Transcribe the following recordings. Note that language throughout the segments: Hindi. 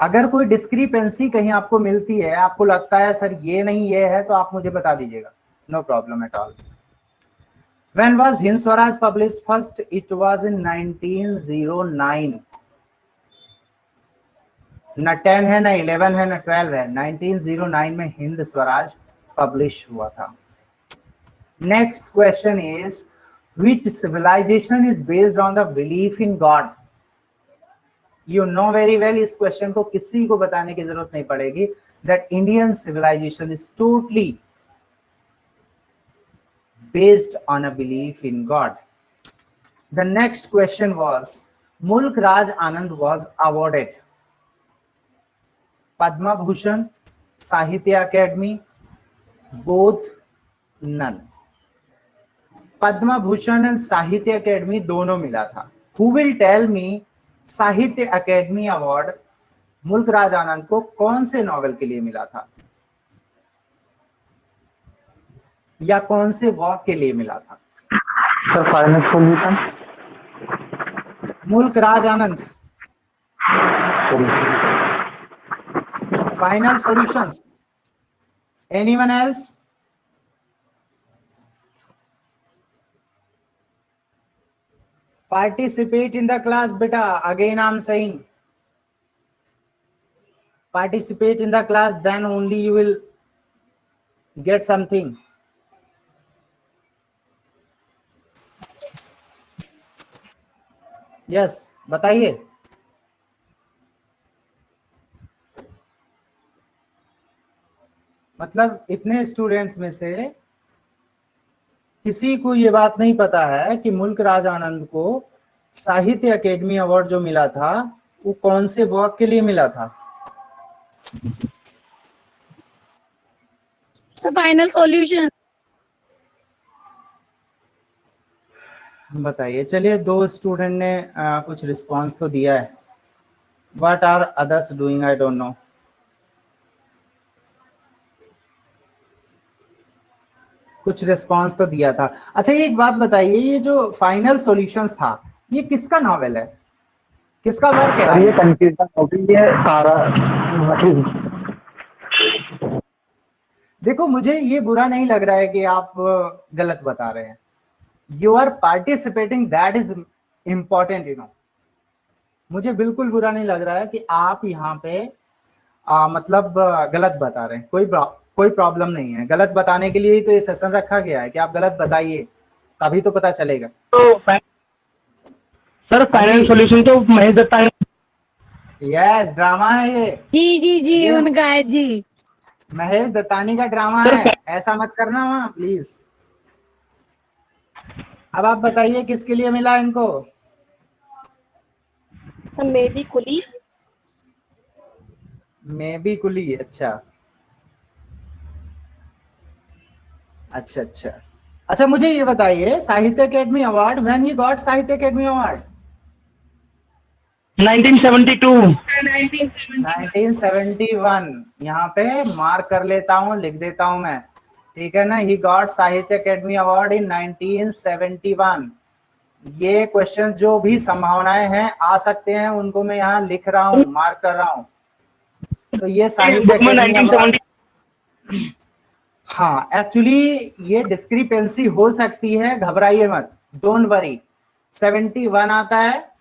अगर कोई डिस्क्रिपेंसी कहीं आपको मिलती है, आपको लगता है सर ये नहीं ये है, तो आप मुझे बता दीजिएगा, no problem at all. When was Hind Swaraj published first? It was in 1909। न 10 है, न 11 है, न 12 है, 1909 में हिंद स्वराज पब्लिश हुआ था। Next question is which civilization is based on the belief in God? You know very well, इस क्वेश्चन को किसी को बताने की जरूरत नहीं पड़ेगी, that Indian civilization is totally based on a belief in God. The next question was Mulk Raj Anand was awarded Padma Bhushan, Sahitya Academy, both, none। Padma Bhushan and साहित्य अकेडमी दोनों मिला था। हु विल टेल मी साहित्य अकेडमी अवार्ड मुल्क राज आनंद को कौन से नॉवेल के लिए मिला था, या कौन से वर्क के लिए मिला था? Sir final solution. Mulk Raj Anand, final solutions, anyone else? Participate in the class beta, again I'm saying participate in the class, then only you will get something। yes, बताइए। मतलब इतने स्टूडेंट्स में से किसी को ये बात नहीं पता है कि मुल्क राज आनंद को साहित्य अकेडमी अवार्ड जो मिला था वो कौन से वर्क के लिए मिला था? Final solution. बताइए। चलिए, दो स्टूडेंट ने कुछ रिस्पांस तो दिया है। What are others doing, I don't know. कुछ रिस्पांस तो दिया था। अच्छा, ये एक बात बताइए, ये जो फाइनल सॉल्यूशंस था ये किसका नॉवेल है, किसका वर्क है? सर ये कंफ्यूजन हो गई है सारा। देखो, मुझे ये बुरा नहीं लग रहा है कि आप गलत बता रहे हैं। You are participating, that is important, you know. मुझे बिल्कुल बुरा नहीं लग रहा है कि आप यहाँ पे मतलब गलत बता रहे हैं। कोई प्रॉब्लम नहीं है। गलत बताने के लिए ही तो ये सेशन रखा गया है कि आप गलत बताइए, तभी तो पता चलेगा। तो सर फाइनल सॉल्यूशन तो महेश दत्ता ने। यस, ड्रामा है ये। जी जी जी, उनका है जी। महेश दत्तानी का ड्रामा है, ऐसा मत करना वहां प्लीज। अब आप बताइए किसके लिए मिला इनको? May be Quli. May be कुली, अच्छा अच्छा अच्छा अच्छा। मुझे ये बताइए, साहित्य Akademi award, when he got साहित्य अकेडमी अवार्ड? 1972। 1971। यहाँ पे मार्क कर लेता हूँ, लिख देता हूँ मैं, ठीक है ना। ही गॉट साहित्य अकेडमी अवार्ड इन 1971। ये क्वेश्चन जो भी संभावनाएं हैं आ सकते हैं उनको मैं यहाँ लिख रहा हूँ, मार्क कर रहा हूँ। तो ये साहित्य अकेडमी अवार्ड, हाँ एक्चुअली ये डिस्क्रिपेंसी हो सकती है, घबराइए मत, डोंट वरी। 71 आता है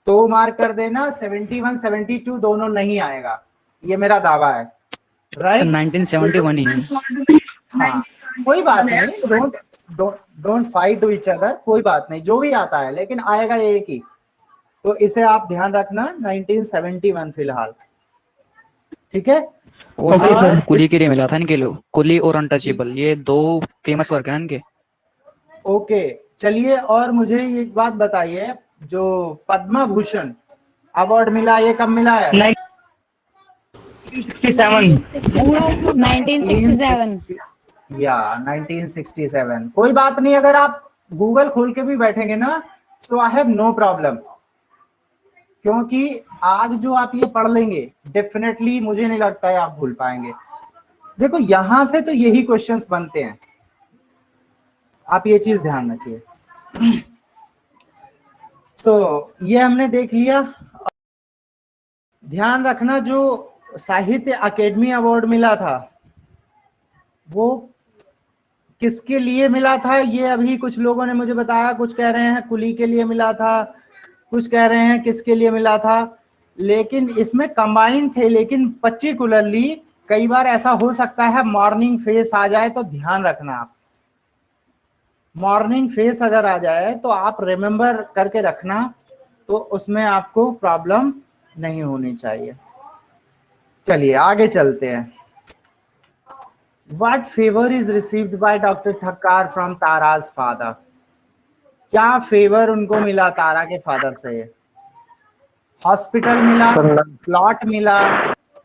तो मार्क कर देना, 71 72 दोनों नहीं आएगा, ये मेरा दावा है, राइट? 1971 ही है। हाँ, कोई बात नहीं, don't fight to each other, कोई बात नहीं, जो भी आता है लेकिन आएगा एक ही, तो इसे आप ध्यान रखना, 1971 फिलहाल, ठीक है। वो सर कुली के लिए मिला था इनके लिए, कुली और अनटचेबल, ये दो फेमस वर्क हैं इनके। ओके, चलिए, और मुझे एक बात बताइए, जो पद्मा भूषण अवार्ड मिला ये कब मिला है? 1967। या 1967। कोई बात नहीं, अगर आप गूगल खोल के भी बैठेंगे ना, सो आई हैव नो प्रॉब्लम, क्योंकि आज जो आप ये पढ़ लेंगे डेफिनेटली मुझे नहीं लगता है आप भूल पाएंगे। देखो, यहां से तो यही क्वेश्चंस बनते हैं, आप ये चीज ध्यान रखिए। सो ये हमने देख लिया। ध्यान रखना, जो साहित्य अकेडमी अवार्ड मिला था वो किसके लिए मिला था, ये अभी कुछ लोगों ने मुझे बताया। कुछ कह रहे हैं कुली के लिए मिला था, कुछ कह रहे हैं किसके लिए मिला था, लेकिन इसमें कंबाइन थे। लेकिन पर्टिकुलरली कई बार ऐसा हो सकता है मॉर्निंग फेस आ जाए, तो ध्यान रखना आप, मॉर्निंग फेस अगर आ जाए तो आप रिमेंबर करके रखना, तो उसमें आपको प्रॉब्लम नहीं होनी चाहिए। चलिए आगे चलते हैं। What favor is received by Dr. Thakkar from Tara's father? क्या फेवर उनको मिला तारा के फादर से? हॉस्पिटल मिला, प्लॉट मिला,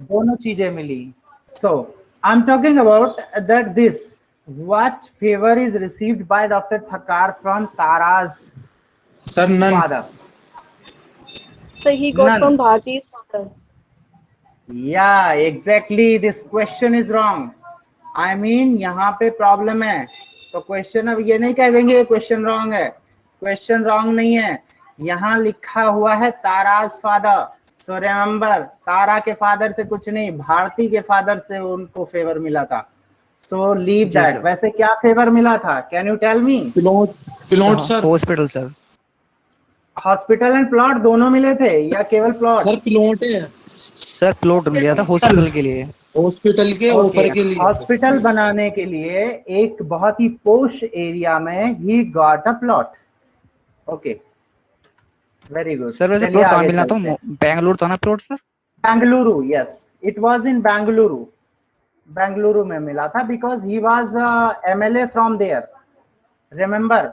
दोनों चीजें मिली। So I'm talking about that this what favor is received by Dr. Thakkar from Tara's Sir, none. father? So he got None. from Bharti's father. Yeah, exactly. This question is wrong. I mean, यहाँ पे प्रॉब्लम है, तो क्वेश्चन अब ये नहीं कह देंगे ये क्वेश्चन रॉन्ग है। क्वेश्चन रॉन्ग नहीं है, यहाँ लिखा हुआ है ताराज फादर। सो रिमेम्बर, तारा के फादर से कुछ नहीं, भारती के फादर से उनको फेवर मिला था। सो लीव जी दैट। सर। वैसे क्या फेवर मिला था, can you tell me? Plot sir. Hospital sir. Hospital and plot दोनों मिले थे या केवल प्लॉट? सर प्लॉट है, सर प्लॉट मिला था हॉस्पिटल के लिए। हॉस्पिटल के ऑफर के लिए। हॉस्पिटल बनाने के लिए एक बहुत ही पोश एरिया में he got a plot. Okay, very good. Sir वैसे प्लॉट कहाँ मिलना था, बेंगलुरु था ना plot sir? Bengaluru, yes, it was in Bengaluru. Bengaluru में मिला था because he was MLA from there. Remember,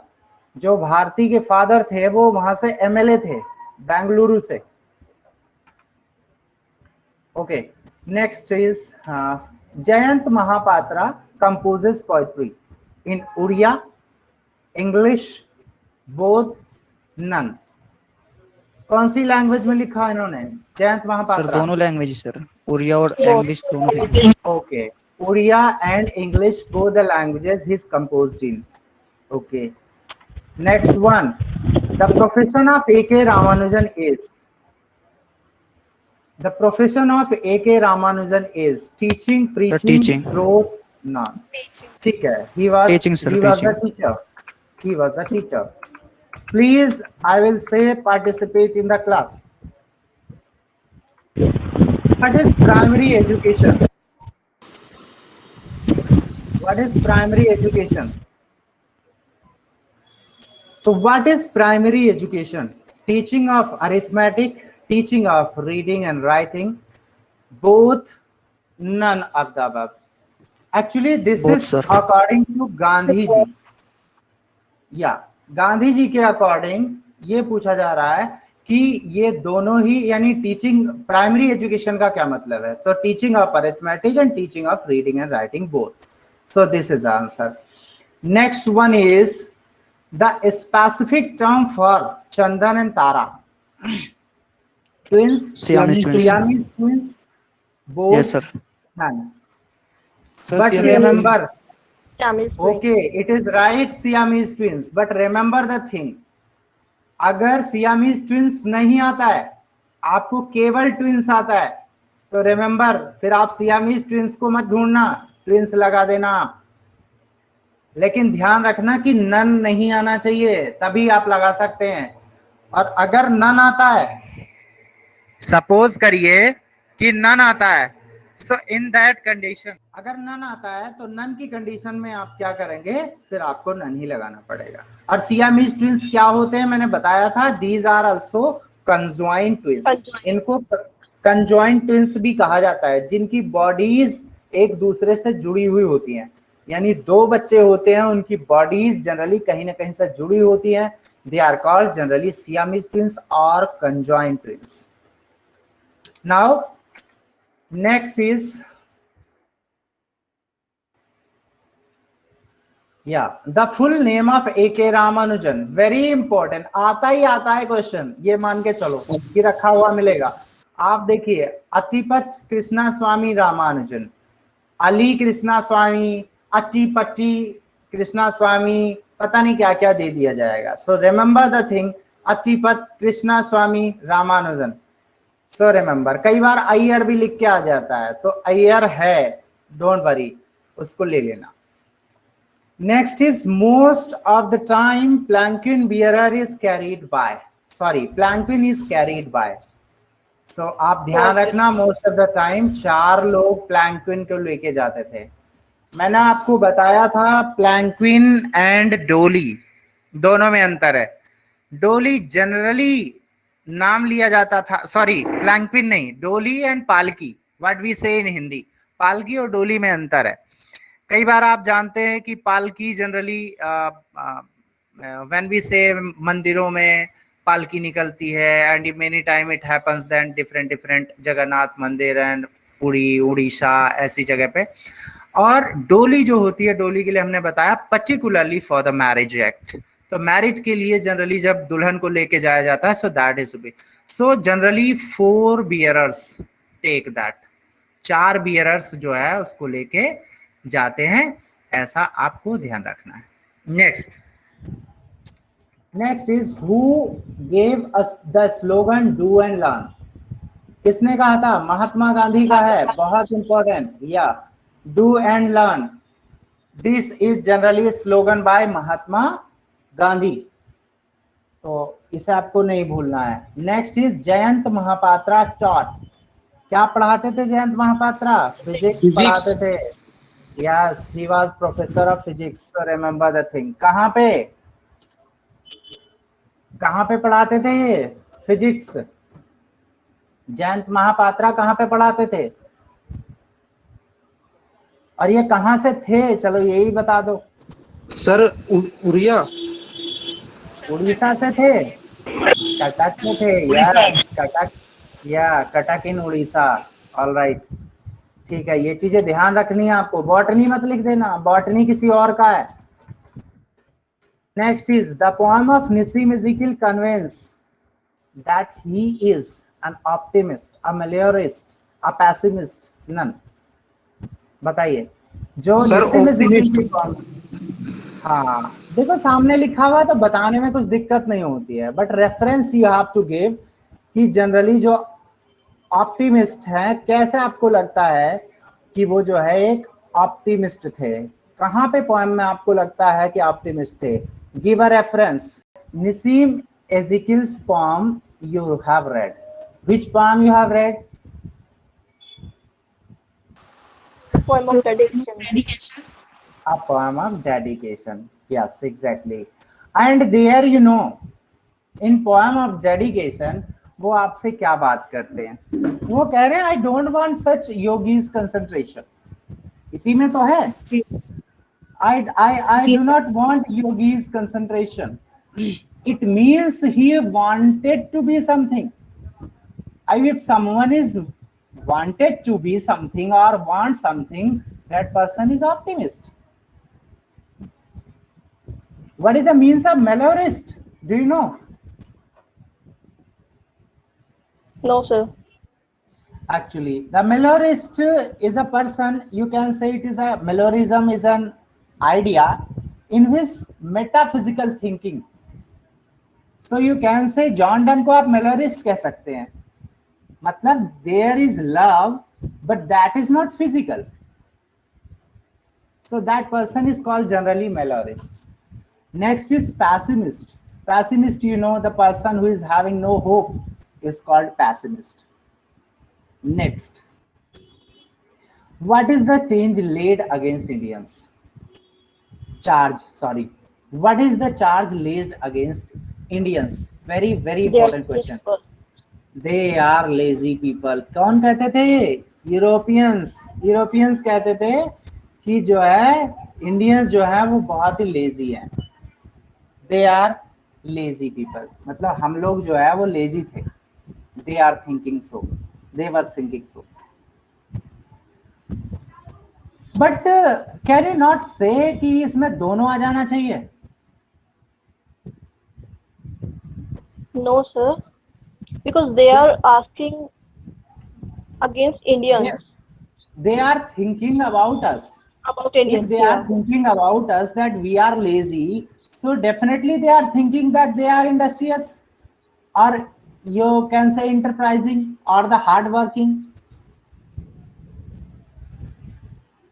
जो भारती के फादर थे वो वहां से एमएलए थे, बेंगलुरु से। Okay, next is Jayant Mahapatra composes poetry in Oriya, English, both, none. कौन सी लैंग्वेज में लिखा इन्होंने जयंत सर महापात्रा? दोनों लैंग्वेज सर, उड़िया और इंग्लिश दोनों थे। Okay, Oriya and English, both the languages he's composed in. Okay, next one, the profession of A.K. Ramanujan is. The profession of A.K. Ramanujan is teaching, preaching, teaching. wrote, none. ठीक है, he was Teaching, sir, he was a teaching. teacher. He was a teacher. Please, I will say participate in the class. What is primary education? What is primary education? So what is primary education? Teaching of arithmetic, teaching of reading and writing, both, none of the above. Actually, this Both, is sir. according to Gandhi ji. Yeah, Gandhi ji के अकॉर्डिंग ये पूछा जा रहा है कि ये दोनों ही, यानी टीचिंग, प्राइमरी एजुकेशन का क्या मतलब है? So teaching of arithmetic and teaching of reading and writing both. So this is the answer. Next one is the specific term for Chandan and Tara. Twins, Siamese twins. Siamese twins, both. Yes sir. None. Sir, But Siamese- remember, Siamese twins. okay, it is right, Siamese twins. But remember the thing, अगर Siamese twins नहीं आता है, आपको केवल twins आता है, तो remember, फिर आप Siamese twins को मत ढूंढना, twins लगा देना आप. लेकिन ध्यान रखना कि नन नहीं आना चाहिए, तभी आप लगा सकते हैं. और अगर नन आता है, सपोज करिए कि नन आता है, सो इन दैट कंडीशन, अगर नन आता है तो नन की कंडीशन में आप क्या करेंगे, फिर आपको नन ही लगाना पड़ेगा. और सियामीज ट्विंस क्या होते हैं, मैंने बताया था, these are also conjoined twins. इनको कंजॉइंट ट्विंस भी कहा जाता है, जिनकी बॉडीज एक दूसरे से जुड़ी हुई होती हैं. यानी दो बच्चे होते हैं, उनकी बॉडीज जनरली कहीं ना कहीं से जुड़ी होती हैं. They are called generally Siamese twins और conjoined twins. Now, next is, yeah, the full name of A.K. Ramanujan. Very important. आता ही आता है क्वेश्चन, ये मान के चलो कि रखा हुआ मिलेगा. आप देखिए, अतिपत कृष्णा स्वामी रामानुजन, अली कृष्णा स्वामी, अट्टीपट्टी कृष्णा स्वामी, पता नहीं क्या क्या दे दिया जाएगा. So remember the thing, Attipat Krishnaswami Ramanujan. So remember, कई बार अयर भी लिख के आ जाता है, तो अयर है, डोंट वरी, उसको ले लेना। Next is most of the time palanquin bearer is carried by, sorry palanquin is carried by. So आप ध्यान रखना, मोस्ट ऑफ द टाइम 4 लोग प्लैंक्विन को लेके जाते थे। मैंने आपको बताया था प्लैंक्विन एंड डोली दोनों में अंतर है। डोली जनरली नाम लिया जाता था, सॉरी प्लैंक्विन नहीं, डोली एंड पालकी, व्हाट वी से इन हिंदी। पालकी और डोली में अंतर है। कई बार आप जानते हैं कि पालकी जनरली व्हेन वी से मंदिरों में पालकी निकलती है, and many time it happens then different Jagannath मंदिर एंड पुरी, उड़ीसा, ऐसी जगह पे। और डोली जो होती है, डोली के लिए हमने बताया particularly for the marriage act, तो मैरिज के लिए जनरली जब दुल्हन को लेके जाया जाता है, so that is B, so generally 4 bearers take that, 4 bearers जो है उसको लेके जाते हैं, ऐसा आपको ध्यान रखना है। Next is who gave us the slogan do and learn, किसने कहा था? महात्मा गांधी का है, बहुत इंपॉर्टेंट, या do and learn, this is generally slogan by Mahatma Gandhi, तो इसे आपको नहीं भूलना है। Next is Jayant Mahapatra taught, क्या पढ़ाते थे जयंत महापात्रा? फिजिक्स पढ़ाते थे। Yes, he was professor of physics, so remember the thing. कहाँ पे पढ़ाते थे ये फिजिक्स? जयंत महापात्रा कहाँ पे पढ़ाते थे? और ये कहाँ से थे, चलो यही बता दो। सर उड़िया, उड़ीसा से थे, कटक से थे, यस कटक, या कटक इन उड़ीसा, ऑलराइट, ठीक है। ये चीजें ध्यान रखनी है आपको, बॉटनी मत लिख देना, बॉटनी किसी और का है। Next is the poem of Nissim Ezekiel convince that he is an optimist, a meliorist, a pessimist, none, बताइए। जो निसीम इज़ेकिएल की पोएम, हाँ देखो सामने लिखा हुआ है तो बताने में कुछ दिक्कत नहीं होती है, but reference you have to give कि जनरली जो ऑप्टिमिस्ट है, कैसे आपको लगता है कि वो जो है एक ऑप्टिमिस्ट थे, कहाँ पे पोएम में आपको लगता है कि ऑप्टिमिस्ट थे? Give a reference. Nissim Ezekiel's poem you have read, which poem you have read? Poem of dedication. A poem of dedication, yes exactly. And there you know, in poem of dedication वो आपसे क्या बात करते हैं? वो कह रहे हैं I don't want such yogis concentration, इसी में तो है, I do not want yogis concentration. It means he wanted to be something. If someone is wanted to be something or want something, that person is optimist. What is the means of meliorist? Do you know? No, sir. Actually, the meliorist is a person, you can say it is a, meliorism is an idea in his metaphysical thinking. So you can say John Donne को आप मेलोरिस्ट कह सकते हैं, मतलब there is love but that is not physical, so that person is called generally melorist. Next is pessimist. Pessimist, you know, the person who is having no hope is called pessimist. Next, what is the charge laid against Indians? What is the charge laid against Indians? Very important question. They are lazy people. कौन कहते थे ये? यूरोपियंस कहते थे कि जो है इंडियंस जो है वो बहुत ही लेजी हैं. They are lazy people. मतलब हम लोग जो है वो लेजी थे. They are thinking so. They were thinking so. But can you not say कि इसमें दोनों आ जाना चाहिए? No, sir. Because they are asking against Indians. They are thinking about us. About Indians. If they are thinking about us that we are lazy, so definitely they are thinking that they are industrious. Or you can say enterprising or the hardworking.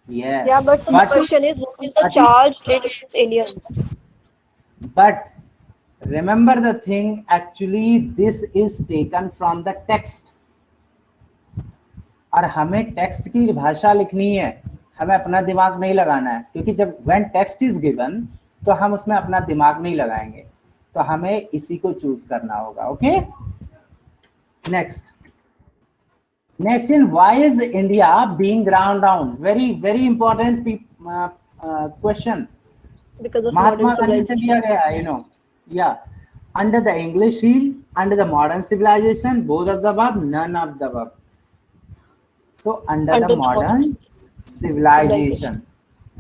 Yes. Yeah, but the question is, what is the charge against Indians? But remember the thing, actually this is taken from the text. और हमें टेक्स्ट की भाषा लिखनी है, हमें अपना दिमाग नहीं लगाना है, क्योंकि जब व्हेन टेक्स्ट इज गिवन तो हम उसमें अपना दिमाग नहीं लगाएंगे, तो हमें इसी को चूज करना होगा. Okay, next in why is India being ground down? Very important question. Because of Mahatma modern Gandhi से civilization. लिया गया, या under the English heel, under the modern civilization, both of the above, none of the above. So under the modern civilization.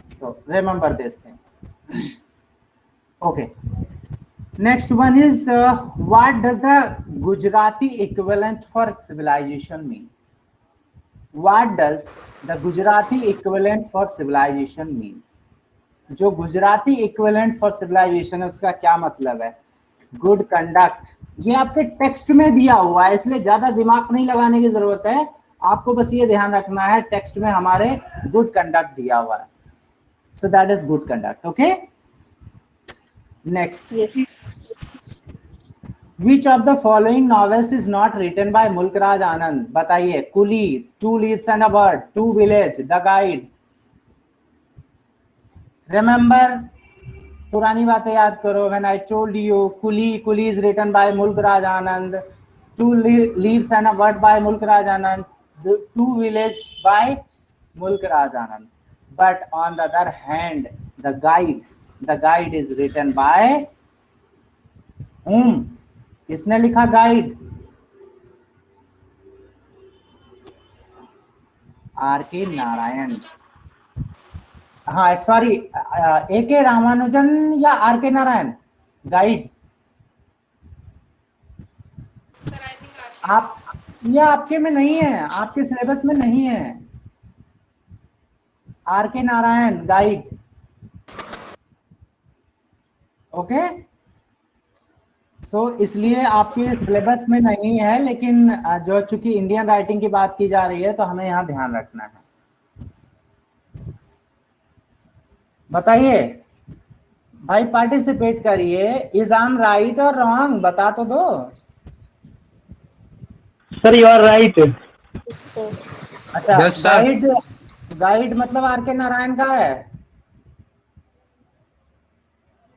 So remember this thing. Okay. Next one is what does the Gujarati equivalent for civilization mean? What does the Gujarati equivalent for civilization mean? जो गुजराती equivalent for civilization है उसका क्या मतलब है? Good conduct. ये आपके टेक्स्ट में दिया हुआ है, इसलिए ज्यादा दिमाग नहीं लगाने की जरूरत है. आपको बस ये ध्यान रखना है टेक्स्ट में हमारे गुड कंडक्ट दिया हुआ है. So that is good conduct. Okay, next. Yes. Which of the following novels is not written by Mulk Raj Anand? बताइए. Coolie, Two Leaves and a Bird, Two Village, The Guide. Remember, पुरानी बातें याद करो. When I told you Quli is written by Mulk Raj Anand, Two Leaves and a Bird by Mulk Raj Anand, The Two Village by Mulk Raj Anand. But on the other hand, the guide is written by whom? किसने लिखा गाइड? आर.के. नारायण. हाँ सॉरी, ए.के. रामानुजन या आर.के. नारायण. गाइड आप, ये आपके में नहीं है, आपके सिलेबस में नहीं है. आर.के. नारायण गाइड. ओके, सो इसलिए आपके सिलेबस में नहीं है, लेकिन जो चूंकि इंडियन राइटिंग की बात की जा रही है तो हमें यहाँ ध्यान रखना है. बताइए भाई, पार्टिसिपेट करिए. इज आम राइट और रॉन्ग? बता तो दो. Sir you are right. अच्छा, Yes, sir. गाइड मतलब आर.के. नारायण का है,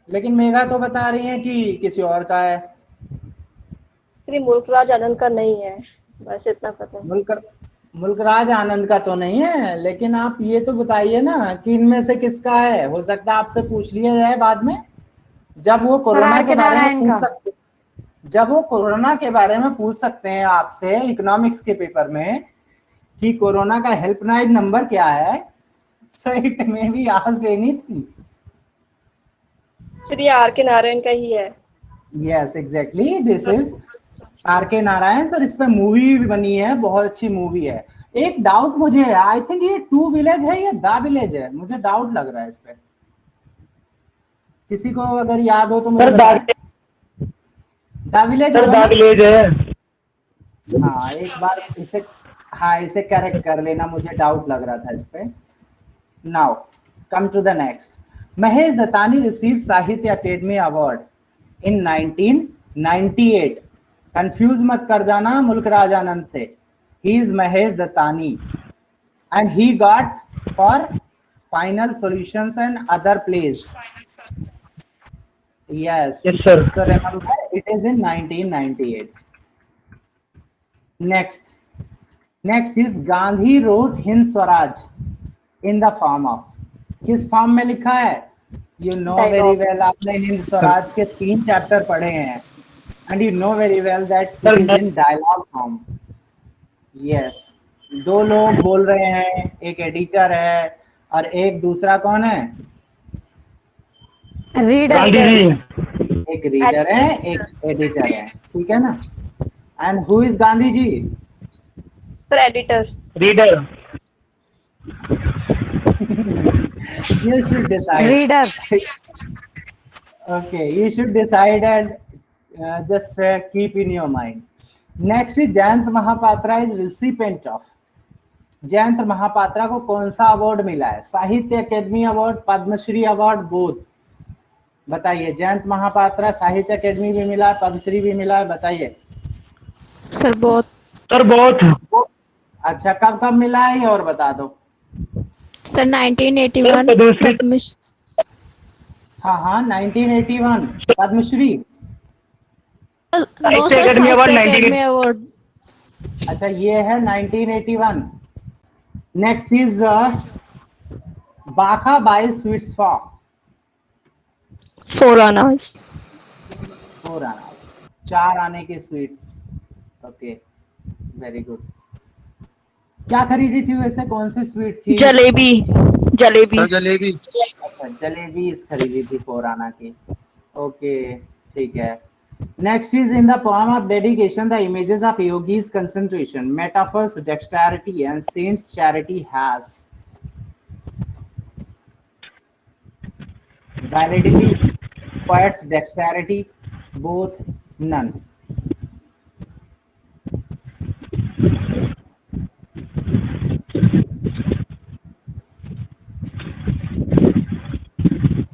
लेकिन मेघा तो बता रही है कि किसी और का है. श्री मुल्कराज आनंद का नहीं है, बस इतना पता है. मुल्कराज आनंद का तो नहीं है, लेकिन आप ये तो बताइए ना कि इनमें से किसका है. हो सकता है आपसे पूछ लिया जाए बाद में, जब वो कोरोना के बारे में पूछ सकते, जब वो कोरोना के बारे में पूछ सकते हैं आपसे इकोनॉमिक्स के पेपर में कि कोरोना का हेल्पलाइन नंबर क्या है. So it may be asked anything. Shri R K. Narayan का ही है. Yes exactly, this is R K. Narayan. Sir इस पे मूवी भी बनी है, बहुत अच्छी मूवी है. एक डाउट मुझे है, आई थिंक ये टू विलेज है या द विलेज है, मुझे डाउट लग रहा है इस पे. किसी को अगर याद हो तो मुझे बताएं. द विलेज है. हाँ, एक बार इसे, हाँ इसे करेक्ट कर लेना, मुझे डाउट लग रहा था इस पे. Now come to the next. Mahesh Dattani received Sahitya Akademi award in 1998. Confuse मत कर जाना मुल्कराज आनंद से. He is Mahesh Dattani and he got for final solutions and other place. Yes. Yes, sir. So remember, it is in 1998. Next is Gandhi wrote Hind Swaraj in the form of. किस फॉर्म में लिखा है? You know very well, आपने हिंद स्वराज के 3 चैप्टर पढ़े हैं, and you know very well that it is in dialogue form. Yes. 2 लोग बोल रहे हैं, एक एडिटर है और एक दूसरा कौन है? रीडर. एक रीडर है, एक एडिटर है, ठीक है ना. And who is Gandhi ji? Sir editor. Reader. You should decide. Reader. Okay, you should decide and just keep in your mind. Next is Jayant Mahapatra is recipient of. Jayanta Mahapatra को कौन सा अवार्ड मिला है? साहित्य अकेडमी अवार्ड, पद्मश्री अवार्ड, बोध। बताइए। जयंत महापात्रा साहित्य अकेडमी भी मिला है, पद्मश्री भी मिला है, बताइए। सर बहुत। सर बहुत। अच्छा, कब कब मिला है ये और बता दो। सर 1981 पद्मश्री। पद्मश्री। हाँ हाँ 1981 पद्मश्री। नो साहित्य सर, अकेडमी अवार्ड साहित्य 19 अकेडमी अवार्ड। अच्छा ये है 1981। नेक्स्ट इज बाखा बाई स्वीट्स फॉर। 4 आनाज। 4 आनाज, 4 आने के स्वीट्स। Okay, very good. क्या खरीदी थी वैसे, कौन सी स्वीट थी? जलेबी। जलेबी। सर जलेबी। अच्छा, जलेबी खरीदी थी 4 आना की। ओके, ठीक है। Next is in the poem of dedication the images of yogis concentration, metaphors dexterity and saints charity has validity, poets dexterity, both, none।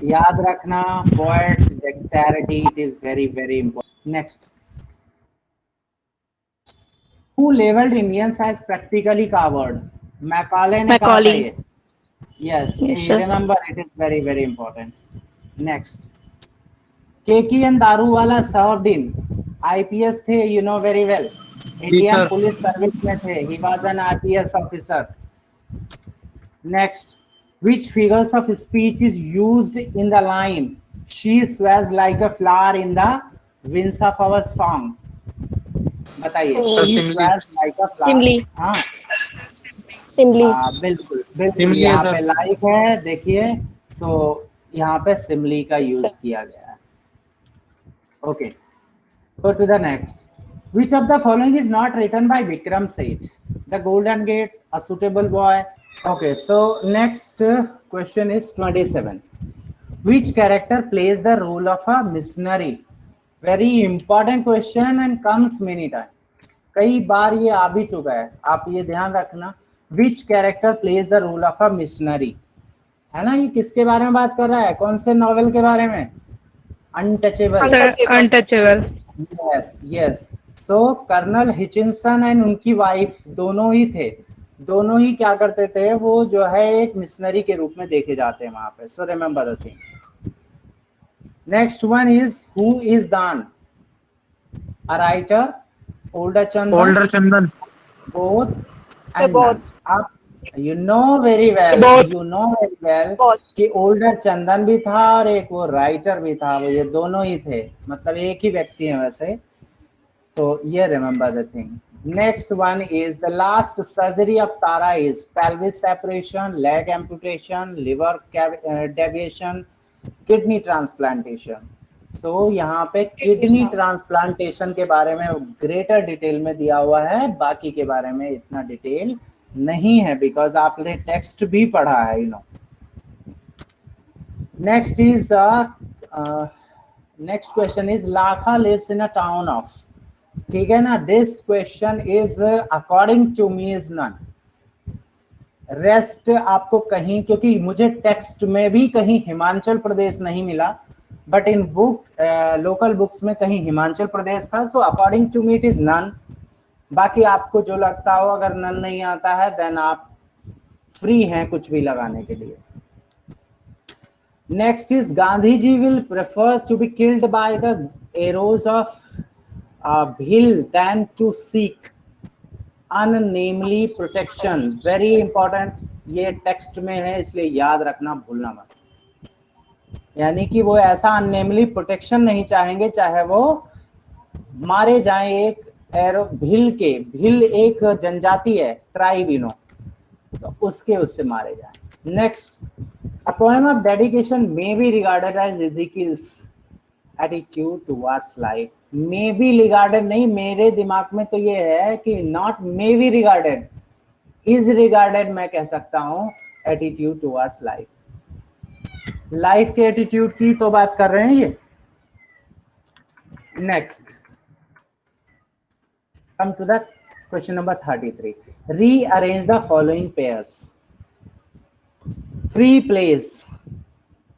याद रखना, poets dexterity, it is very very important। next, who labeled Indians as practically coward? Macaulay ने कहा था मैकॉली। ये। yes, Yes, sir. remember, it is very very important। next, Keki N Daruwalla served in, IPS थे, you know very well, Indian sir. Police service में थे, he was an IPS officer. Next, which figures of speech is used in the line she sways like a flower in the winds of our song? बताइए। Sir, she Simli. sways like a flower। Simli. हाँ सिमली। बिल्कुल बिल्कुल, सिमली है यहाँ सर। पे लाइक है, देखिए। सो यहाँ पे सिमली का यूज किया गया है। Okay, go to the next। Which of the following is not written by Vikram Seth? The Golden Gate, A Suitable Boy। Okay, so next question is 27। Which character plays the role of a missionary? Very important question and comes many times। कई बार ये आ भी चुका है, आप ये ध्यान रखना। Which character plays the role of a missionary? है ना, ये किसके बारे में बात कर रहा है, कौन से नॉवेल के बारे में? Untouchable. Untouchable. Yes yes. So colonel Hutchinson and उनकी वाइफ दोनों ही थे, दोनों ही क्या करते थे, वो जो है एक मिशनरी के रूप में देखे जाते हैं वहां पे। So remember the thing. Next one is who is दान? A writer, older Chandan, older Chandan. Both and both। None. आप you know very well, Both। You know very well Both। कि ओल्डर चंदन भी था और एक वो राइटर भी था, वो ये दोनों ही थे, मतलब एक ही व्यक्ति हैं वैसे। So yeah, remember the thing। Next one is the last surgery of Tara is pelvis separation, leg amputation, liver deviation, kidney transplantation। So यहाँ पे किडनी ट्रांसप्लांटेशन के बारे में ग्रेटर डिटेल में दिया हुआ है, बाकी के बारे में इतना डिटेल नहीं है, बिकॉज आपने टेक्स्ट भी पढ़ा है, you know. Next is next question is Lakha lives in a town of. ठीक है ना, this question is according to me is none. Rest आपको कहीं, क्योंकि मुझे टेक्स्ट में भी कहीं हिमाचल प्रदेश नहीं मिला, but in book local books में कहीं हिमाचल प्रदेश था। So according to me it is none. बाकी आपको जो लगता हो, अगर नन नहीं आता है देन आप फ्री हैं कुछ भी लगाने के लिए। Next is Gandhi ji will prefer to be killed by the arrows of Bhil than to seek unnamely protection। Very important, ये टेक्स्ट में है इसलिए याद रखना, भूलना मत। यानी कि वो ऐसा अननेमली प्रोटेक्शन नहीं चाहेंगे, चाहे वो मारे जाएं एक एरो भील के, भील एक जनजाति है, ट्राइब, यू नो, तो उससे मारे जाएं। Next, a poem of dedication may be regarded as Ezekiel's attitude towards life। May be regarded नहीं, मेरे दिमाग में तो ये है कि not may be regarded, is regarded मैं कह सकता हूं एटीट्यूड टुवर्ड्स लाइफ। लाइफ के एटीट्यूड की तो बात कर रहे हैं ये। Next, Come to the question number 33. Rearrange the following pairs. Free plays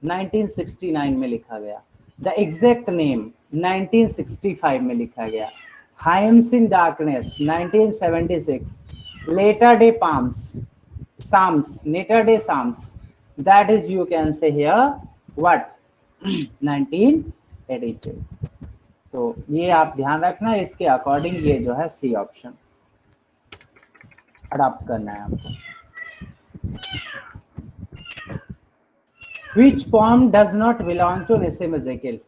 1969 में लिखा गया. The exact name 1965 में लिखा गया. Hymns in Darkness 1976. Latter Day Psalms, Latter Day Psalms. That is, you can say here what 1982. तो ये आप ध्यान रखना, इसके अकॉर्डिंग ये जो है सी ऑप्शन अडॉप्ट करना है आपको. Which poem does not belong to Nissim Ezekiel?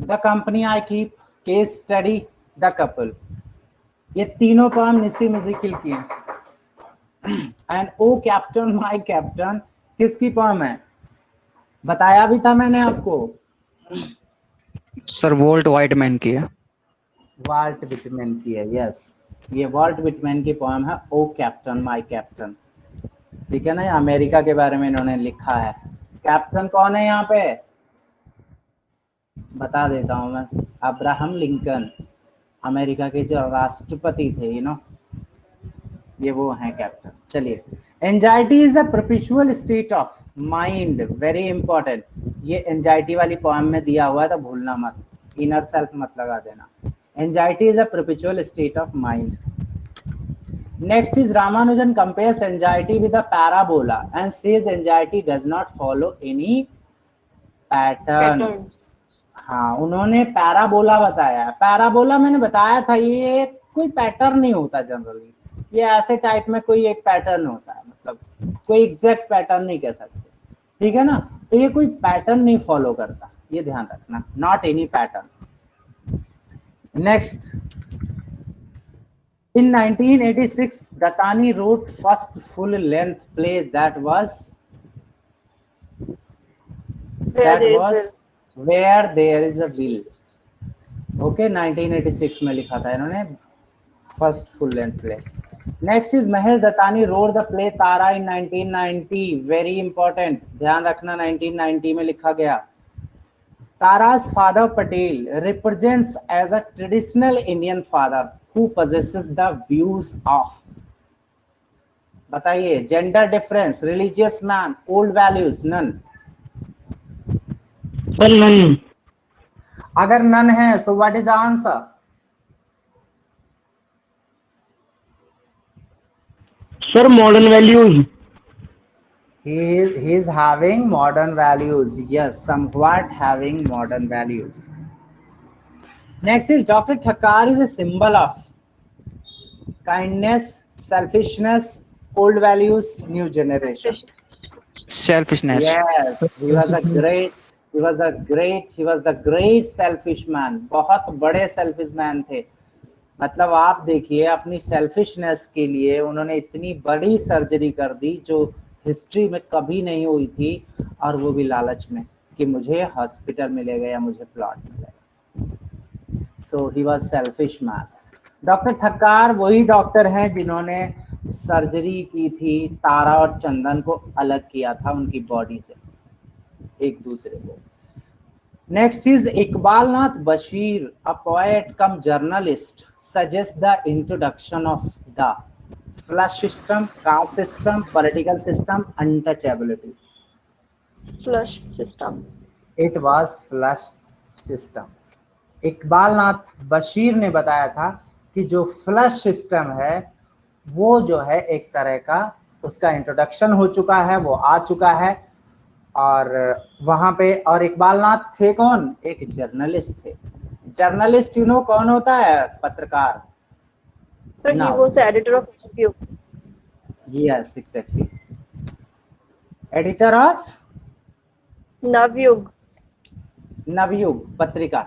The Company I Keep, Case Study, The Couple. ये तीनों पोएम निसिम एज़ेकिएल की हैं. And O captain my captain किसकी पोएम है? बताया भी था मैंने आपको. सर वोल्ट वाइटमैन की है. वाल्ट विटमैन की है. यस, ये वाल्ट विटमैन की पोएम है ओ कैप्टन माय कैप्टन. ठीक है ना, अमेरिका के बारे में इन्होंने लिखा है. कैप्टन कौन है यहाँ पे? बता देता हूं मैं. अब्राहम लिंकन, अमेरिका के जो राष्ट्रपति थे, ये वो हैं कैप्टन. चलिए, anxiety is a perpetual state of mind. Very important. ये एंजाइटी वाली पोएम में दिया हुआ है तो भूलना मत, इनर सेल्फ मत लगा देना. Anxiety is a perpetual state of mind. Next is Ramanujan compares anxiety with a parabola and says anxiety does not follow any pattern. हाँ, उन्होंने पैराबोला बताया. पैराबोला मैंने बताया था, ये कोई पैटर्न नहीं होता जनरली. ये ऐसे टाइप में कोई एक पैटर्न होता है, मतलब कोई एग्जैक्ट पैटर्न नहीं कह सकते. ठीक है ना, तो ये कोई पैटर्न नहीं फॉलो करता, ये ध्यान रखना. Not any pattern. Next, in 1986 Dattani wrote first full length play that was Where There Is a Will. Okay, 1986 में लिखा था इन्होंने first full length play. Next is Mahesh Dattani wrote the play Tara in 1990. Very important, ध्यान रखना, 1990 में लिखा गया. Tara's father Patel represents as a traditional Indian father who possesses the views of, बताइए, gender difference, religious man, old values, none. Sir none. अगर none है, so what is the answer? Sir modern values. He is having modern values. Yes, somewhat having modern values. Next is Dr. Thakkar is a symbol of kindness, selfishness, old values, new generation. Selfishness. Yes, he was the great selfish man. बहुत बड़े selfish man थे. मतलब आप देखिए, अपनी selfishness के लिए उन्होंने इतनी बड़ी सर्जरी कर दी जो हिस्ट्री में कभी नहीं हुई थी, और वो भी लालच में कि मुझे हॉस्पिटल मिलेगा या मुझे प्लॉट मिलेगा. So he was selfish man. Doctor Thakkar वही डॉक्टर हैं जिन्होंने सर्जरी की थी, तारा और चंदन को अलग किया था उनकी बॉडी से एक दूसरे को. Next is Iqbal Nath Bashir, a poet cum journalist, suggest the introduction of the flush system, caste system, political system, untouchability. Flush system. It was flush system. Iqbal Nath Bashir ने बताया था कि जो फ्लश सिस्टम है वो जो है एक तरह का, उसका इंट्रोडक्शन हो चुका है, वो आ चुका है. और वहां पे, और इकबाल नाथ थे कौन? एक जर्नलिस्ट थे. जर्नलिस्ट यू नो कौन होता है? पत्रकार. But he was the editor of Navayug. Yes, exactly. Editor of Navayug. Navyug पत्रिका.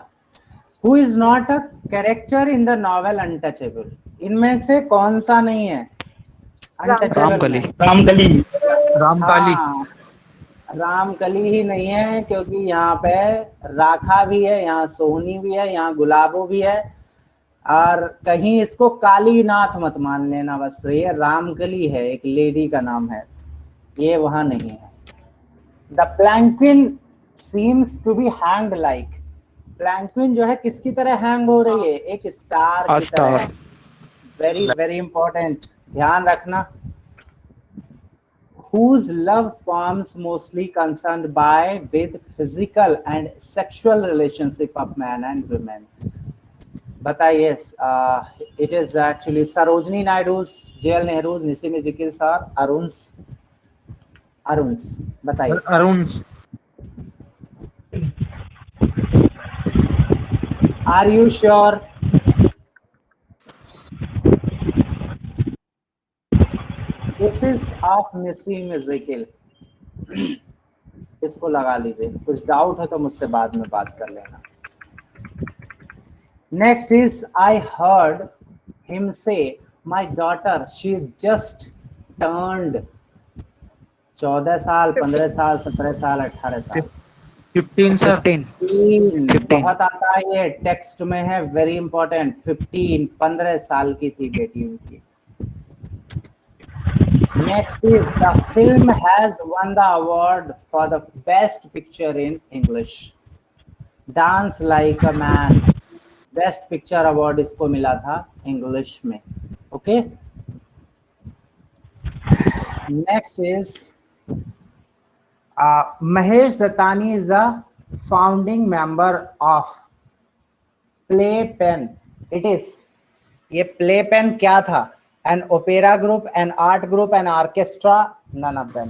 Who is not a character in the novel Untouchable? इनमें से कौन सा नहीं है? रामकली. रामकली. रामकाली. रामकली ही नहीं है, क्योंकि यहाँ पे राखा भी है, यहाँ सोहनी भी है, यहाँ गुलाबो भी है, और कहीं इसको कालीनाथ मत मान लेना. बस ये रामकली है, एक लेडी का नाम है, ये वहां नहीं है. The palanquin seems to be hanged like. Palanquin जो है किसकी तरह हैंग हो रही है? एक स्टार A की star. तरह। वेरी वेरी इंपॉर्टेंट, ध्यान रखना। Whose love forms mostly concerned by with physical and sexual relationship of man and women. बताइए। It is actually Sarojini Naidu's, JL Nehru's, Nissim Ezekiel's or Arun's? बताइए। Arun. Are you sure? This is of Nissim Ezekiel. इसको लगा लीजिए, कुछ डाउट है तो मुझसे बाद में बात कर लेना। Next is, I heard him say, my daughter, she is just turned 14 साल, 15 साल, 17 साल, 18 साल। 15 सर। 15. 15 बहुत आता है, ये टेक्स्ट में है, वेरी इंपॉर्टेंट। 15 साल की थी बेटी उनकी। Next is, the film has won the award for the best picture in English. Dance Like a Man, best picture award इसको मिला था इंग्लिश में। Okay, next is Mahesh Dattani is the founding member of play pen. It is, ये प्ले पेन क्या था? An opera group, an art group, an orchestra, none of them.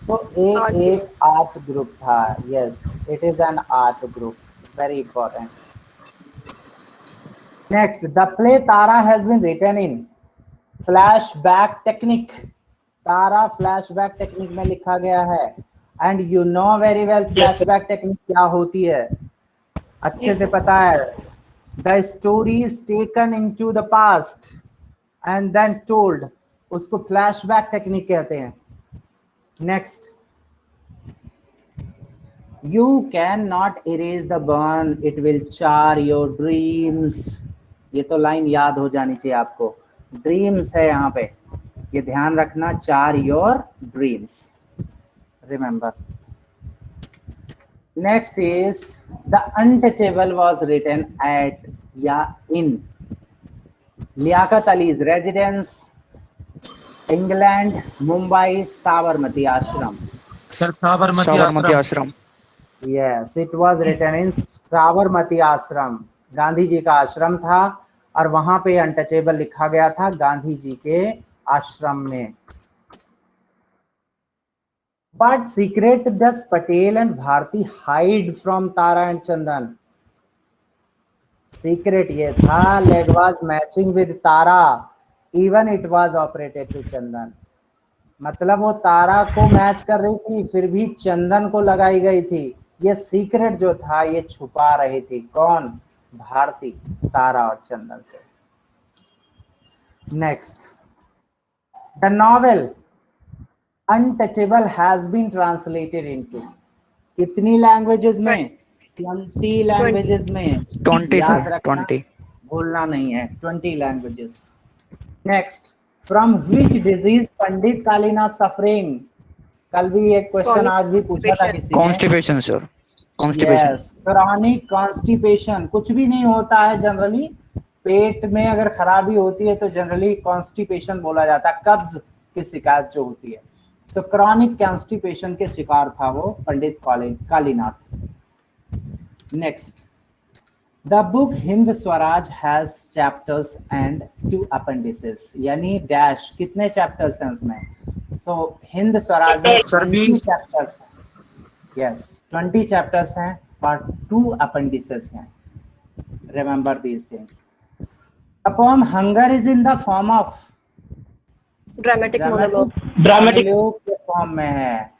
तो एक आर्ट ग्रुप था। Yes, it is an art group, very important. Next, the play Tara has been written in flashback technique. Tara flashback technique में लिखा गया है। And you know very well flashback technique क्या होती है, अच्छे से पता है। The story is taken into the past and then told, उसको flashback technique कहते हैं। Next, you cannot erase the burn, it will char your dreams. ये तो लाइन याद हो जानी चाहिए आपको। ड्रीम्स है यहाँ पे, ये ध्यान रखना। Chase your dreams, remember. Next is, the Untouchable was written at या in Liaquat Ali's residence, England, Mumbai, Sabarmati Ashram. Sir Sabarmati Sabarmati Ashram. Ashram. Yes, it was written in Sabarmati Ashram. Gandhi जी का आश्रम था और वहां पे अनटचेबल लिखा गया था गांधी जी के आश्रम में। But secret does Patel and Bharti hide from Tara and Chandan? Secret ये था, leg was matching with Tara, even it was operated to Chandan। मतलब वो तारा को मैच कर रही थी, फिर भी चंदन को लगाई गई थी। ये सीक्रेट जो था ये छुपा रही थी कौन? भारती, तारा और चंदन से। Next, the novel untouchable has been translated into कितनी लैंग्वेजेस में? 20 लैंग्वेजेस में। 20 याद sir. रखना, 20. भूलना नहीं है, 20 languages. Next, from which disease Pandit Kalinath suffering? कल भी एक क्वेश्चन आज भी पूछा था किसी ने। Constipation sir. Constipation. Yes, chronic constipation. कुछ भी नहीं होता है जनरली, पेट में अगर खराबी होती है तो जनरली कॉन्स्टिपेशन बोला जाता है, कब्ज की शिकायत जो होती है। सो क्रॉनिक कॉन्स्टिपेशन के शिकार था वो Pandit Kalinath. Next, the book Hind Swaraj has chapters and 2 appendices, यानी डैश कितने चैप्टर्स हैं उसमें? सो हिंद स्वराज में 20 चैप्टर्स हैं। यस, 20 चैप्टर्स हैं और 2 अपेंडिसेस हैं। Remember these things. The poem hunger is in the form of dramatic monologue. Monologue के फॉर्म में है।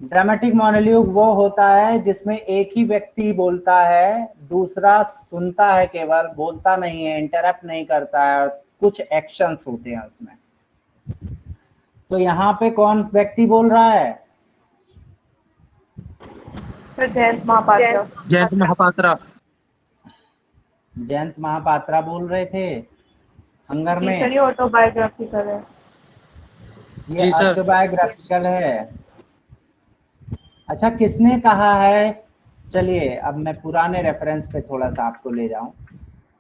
ड्रामेटिक मोनोलॉग वो होता है जिसमें एक ही व्यक्ति बोलता है, दूसरा सुनता है, केवल बोलता नहीं है, इंटरप्ट नहीं करता है, और कुछ एक्शंस होते हैं उसमें। तो यहाँ पे कौन व्यक्ति बोल रहा है? जयंत महापात्रा। जयंत महापात्रा। जयंत महापात्रा बोल रहे थे हंगर में। ऑटोबायोग्राफिकल है ये जी सर। ऑटोबायोग्राफिकल है। अच्छा, किसने कहा है चलिए अब मैं पुराने रेफरेंस पे थोड़ा सा आपको ले जाऊं।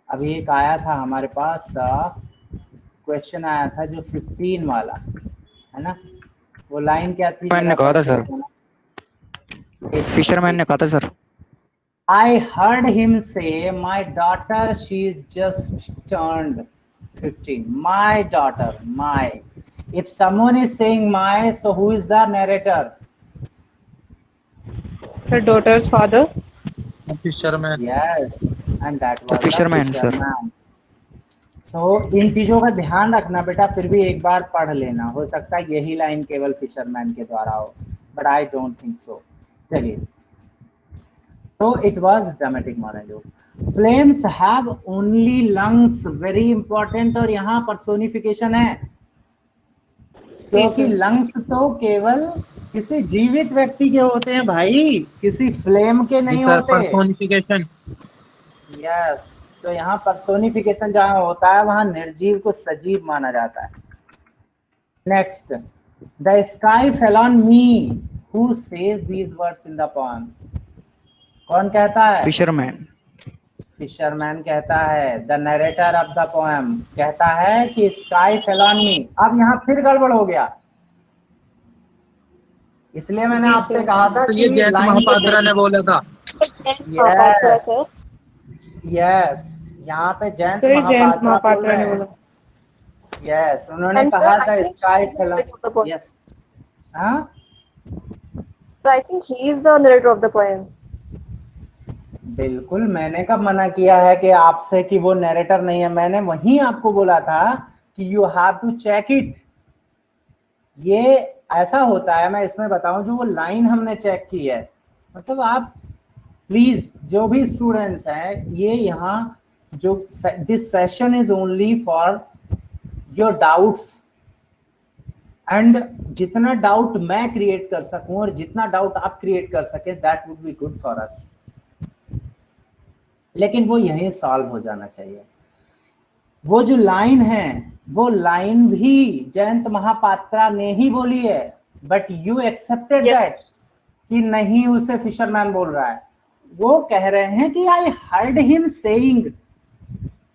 अभी एक आया था हमारे पास क्वेश्चन आया था जो 15 वाला है ना, वो लाइन क्या थी मैंने जरा कहा था पढ़ के सर, बताना। फिशरमैन ने कहा था sir. I heard him say, "My daughter, she's just turned 15." My daughter, my. If someone is saying my, so who is the narrator? Her daughter's father. Fisherman. Yes, and that the was the fisherman sir. fisherman. So इन चीजों का ध्यान रखना बेटा, फिर भी एक बार पढ़ लेना, हो सकता है यही लाइन केवल फिशरमैन के द्वारा हो, but I don't think so. चलिए, so it was dramatic monologue. Flames have only lungs, very important, और यहाँ personification है, क्योंकि लंग्स तो केवल किसी जीवित व्यक्ति के होते हैं भाई, किसी फ्लेम के जी नहीं सर, होते। पर्सोनिफिकेशन। यस, तो यहाँ पर्सोनिफिकेशन जहाँ होता है वहां निर्जीव को सजीव माना जाता है। Next, the sky fell on me, who says these words in the poem? कौन कहता है? फिशरमैन। फिशरमैन कहता है। The narrator of the poem कहता है कि स्काई फेल ऑन मी। अब यहाँ फिर गड़बड़ हो गया, इसलिए मैंने आपसे कहा था तो कि ये जयंत लाइन महापात्रा ने बोला था। यस यस, यहाँ पे जयंत तो ये जयंत महापात्रा बोल महापात्रा रहे ने हैं। बोला। यस, उन्होंने And कहा sir, I था think sky he is fail the narrator of the poem. Yes. हाँ, So I think he is the narrator of the poem. बिल्कुल, मैंने कब मना किया है कि आपसे कि वो नरेटर नहीं है? मैंने वहीं आपको बोला था कि you have to check it. ये ऐसा होता है, मैं इसमें बताऊं, जो वो लाइन हमने चेक की है, मतलब आप प्लीज जो भी स्टूडेंट्स हैं, ये यहाँ जो this session is only for your doubts, and जितना डाउट मैं क्रिएट कर सकूं और जितना डाउट आप क्रिएट कर सके, that would be good for us. लेकिन वो यहीं सॉल्व हो जाना चाहिए। वो जो लाइन है, वो लाइन भी जयंत महापात्रा ने ही बोली है, बट यू एक्सेप्टेड दैट कि नहीं, उसे फिशरमैन बोल रहा है। वो कह रहे हैं कि आई हर्ड हिम सेइंग,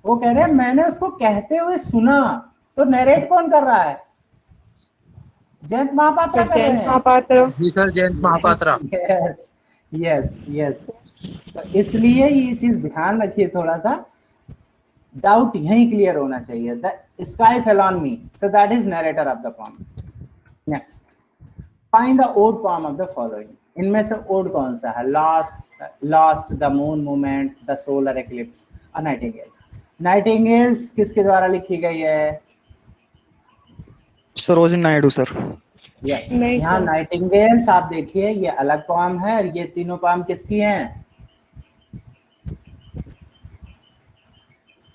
वो कह रहे हैं मैंने उसको कहते हुए सुना। तो नरेट कौन कर रहा है? जयंत महापात्रा कर रहे जयंत हैं। महापात्रा। जी sir, Jayant Mahapatra. Yes yes yes, तो इसलिए ये चीज ध्यान रखिए थोड़ा सा, डाउट यहीं क्लियर होना चाहिए। The sky fell on me, so that is narrator of the poem. Next, find the odd poem of the following. इनमें से ओड कौन सा है? Lost, the moon movement, the solar eclipse और नाइटिंगेल्स। नाइटिंगेल्स किसके द्वारा लिखी गई है? सरोजिनी नायडू सर। यस, नहीं यहाँ सर। नाइटिंगेल्स आप देखिए, ये अलग पोएम है, और ये तीनों पोएम किसकी हैं?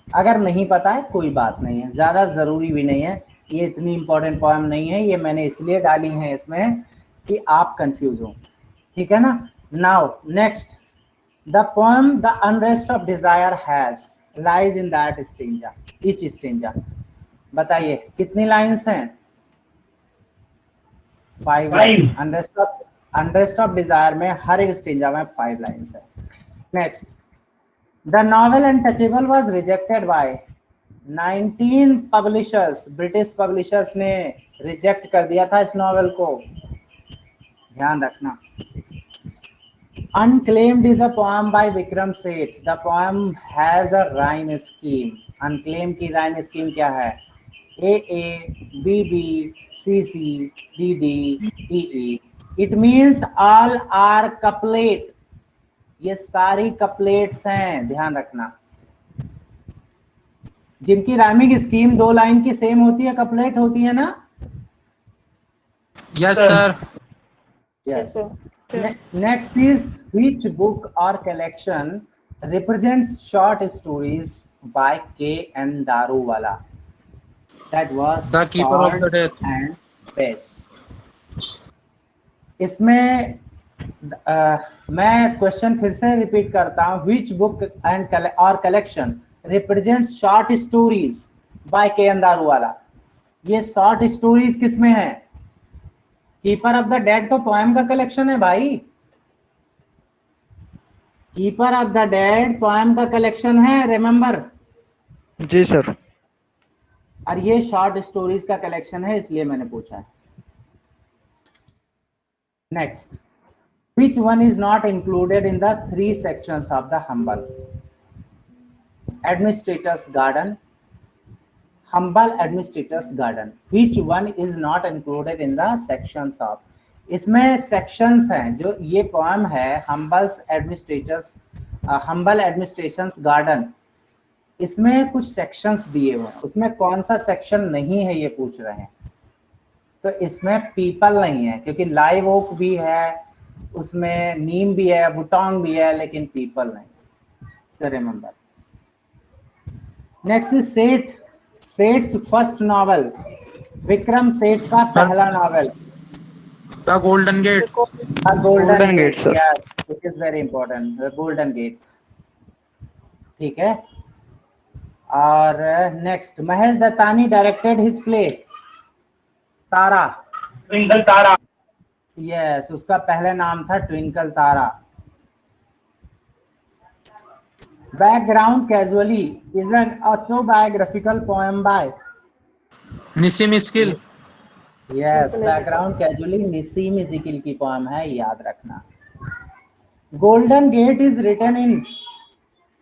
अगर नहीं पता है कोई बात नहीं है, ज्यादा जरूरी भी नहीं है, ये इतनी इंपॉर्टेंट पोएम नहीं है, ये मैंने इसलिए डाली है इसमें कि आप कंफ्यूज हो, ठीक है ना। Now next, the poem the unrest of desire has lies in that stanza, each stanza. बताइए कितनी लाइंस हैं? 5 लाइन। अनरेस्ट ऑफ डिजायर में हर एक स्टेंजा में 5 लाइंस है। Next, the novel untouchable was rejected by 19 publishers. British publishers ने रिजेक्ट कर दिया था इस नॉवेल को, ध्यान रखना। Unclaimed is a poem by Vikram Seth. The poem has a rhyme scheme. Unclaimed की rhyme scheme क्या है? AA, BB, CC, DD, EE. It means all are couplet. ये सारी कपलेट्स हैं, ध्यान रखना। जिनकी राइमिंग स्कीम 2 लाइन की सेम होती है, कपलेट होती है ना? Yes sir. Yes. Next is, which book or collection represents short stories by K.N. Daruwala? That was The Keeper of the Salt Death. and Pest. इसमें मैं क्वेश्चन फिर से रिपीट करता हूँ, which book and or collection represents short stories by K.N. Daruwala? ये शॉर्ट स्टोरीज किसमें है? कीपर ऑफ द डेड तो पोएम का कलेक्शन है भाई। Keeper of the dead poem का कलेक्शन है, रिमेम्बर। जी सर। और ये शॉर्ट स्टोरीज का कलेक्शन है, इसलिए मैंने पूछा है। Next, which one is not included in the 3 sections of the humble? Administrator's garden, humble administrator's garden. Which one is not included in the sections of? इसमें sections हैं, जो ये poem है humble administration's garden, इसमें कुछ sections दिए हुए हैं, उसमें कौन सा section नहीं है ये पूछ रहे हैं। तो इसमें पीपल नहीं है, क्योंकि लाइव ओक भी है, उसमें नीम भी है, वुटोंग भी है, लेकिन पीपल नहीं। So remember. Next is Seth's first novel, Vikram Seth का पहला novel. The Golden Gate. Golden Gate sir. Yes, it is very important, the Golden Gate. ठीक है। और next, Mahesh Dattani directed his play Tara. Twinkle Tara. Yes, उसका पहला नाम था Twinkle Tara. Background casually is an autobiographical poem by Nissim Ezekiel. Yes, background casually Nissim Ezekiel की पोएम है, याद रखना। Golden gate is written in,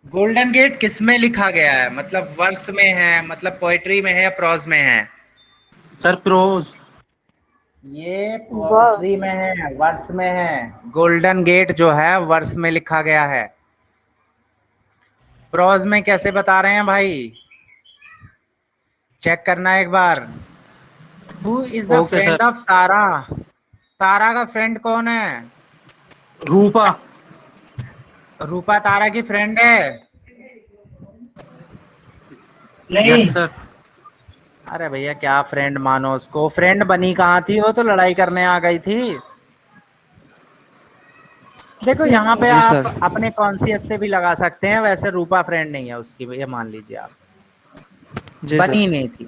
golden gate किस में लिखा गया है, मतलब वर्स में है, मतलब पोएट्री में है या प्रोज में है? Sir pros. ये पोएट्री में है, वर्स में है। गोल्डन गेट जो है वर्स में लिखा गया है, प्रोज में कैसे बता रहे हैं भाई? चेक करना एक बार। Who is the Okay, friend sir. Of Tara? Tara का फ्रेंड कौन है? रूपा। रूपा तारा की फ्रेंड है? नहीं। Yes sir. अरे भैया क्या फ्रेंड मानो उसको, फ्रेंड बनी कहाँ थी, वो तो लड़ाई करने आ गई थी। देखो यहाँ पे जी आप सर। अपने कॉन्शियस से भी लगा सकते हैं, वैसे रूपा फ्रेंड नहीं है उसकी, ये मान लीजिए आप, जी बनी सर। नहीं थी।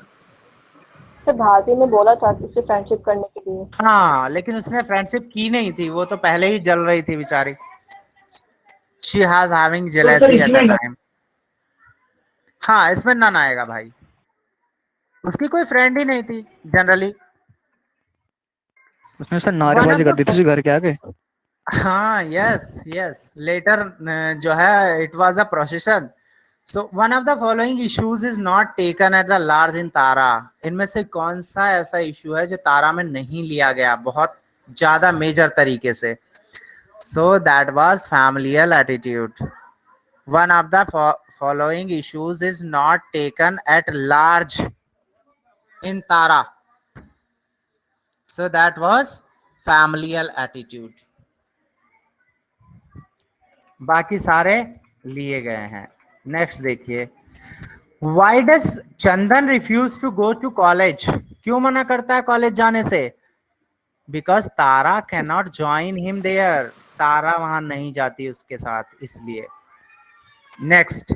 तो भारती ने बोला था कि उससे फ्रेंडशिप करने के लिए। हाँ, लेकिन उसने फ्रेंडशिप की नहीं थी, वो तो पहले ही जल रही थी बेचारी। She has having jealousy at the time. हाँ, इसमें नन आएगा भाई, उसकी कोई फ्रेंड ही नहीं थी जनरली। उसने सर नारेबाजी कर दी थी घर के आगे। हाँ, यस यस, लेटर जो है it was a procession. So one of the following issues is not taken at the large in Tara. इनमें से कौन सा ऐसा इशू है जो तारा में नहीं लिया गया बहुत ज्यादा मेजर तरीके से? So that was familial attitude. One of the following issues is not taken at large in Tara, so that was familial attitude. बाकी सारे लिए गए हैं। नेक्स्ट देखिए, why does Chandan refuse to go to college? क्यों मना करता है कॉलेज जाने से? Because Tara can not join him there, Tara वहां नहीं जाती उसके साथ, इसलिए। Next,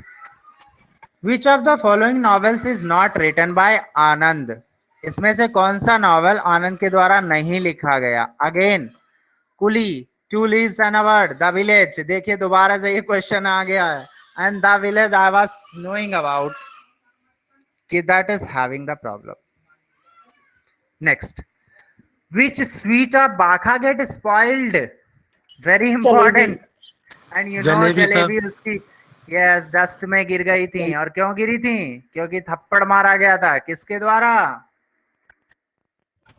which of the following novels is not written bye आनंद? इसमें से कौन सा नॉवेल आनंद के द्वारा नहीं लिखा गया? Again, Coolie, two leaves and a word, the village. देखिए दोबारा से ये क्वेश्चन आ गया है, and the village I was knowing about कि that is having the problem. Next, which sweet of Bakha get spoiled? Very important. And you know jalebi, sir. Jalebi उसकी यस डस्ट में गिर गई थी। और क्यों गिरी थी? क्योंकि थप्पड़ मारा गया था, किसके द्वारा?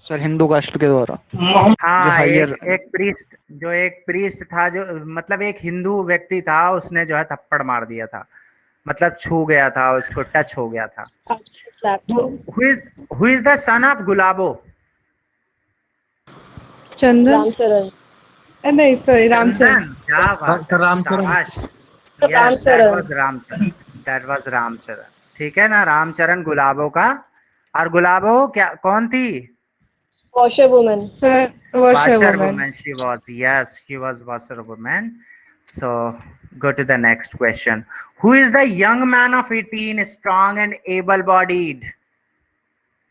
सर हिंदू कास्ट के द्वारा। हाँ, हायर एक प्रीस्ट था, जो मतलब एक हिंदू व्यक्ति था, उसने जो है थप्पड़ मार दिया था, मतलब छू गया था, उसको टच हो गया था। Who is the son of गुलाबो? चंदन। रामचरण। नहीं सॉरी, रामचरण। चंदन, क्या बात है, रामचरण। शाबाश। Yes, that was Ramcharan, that was Ramcharan. ठीक है ना, रामचरण गुलाबो का। और गुलाबो क्या कौन थी? washerwoman. Washerwoman she was, yes, she was washerwoman. So go to the next question. Who is the young man of 18, strong and able-bodied?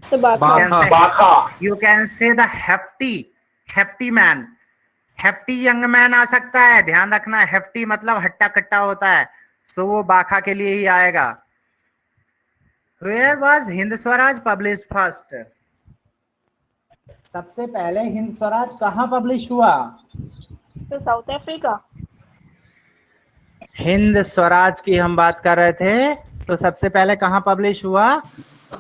So Bakha. Bakha. You can say the hefty man. Hefty young man आ सकता है, ध्यान रखना। हेफ्टी मतलब हट्टा कट्टा होता है, सो वो बाखा के लिए ही आएगा। Where was Hind Swaraj publish first? सबसे पहले हिंद स्वराज कहाँ पब्लिश हुआ? तो साउथ अफ्रीका। हिंद स्वराज की हम बात कर रहे थे, तो सबसे पहले कहाँ पब्लिश हुआ?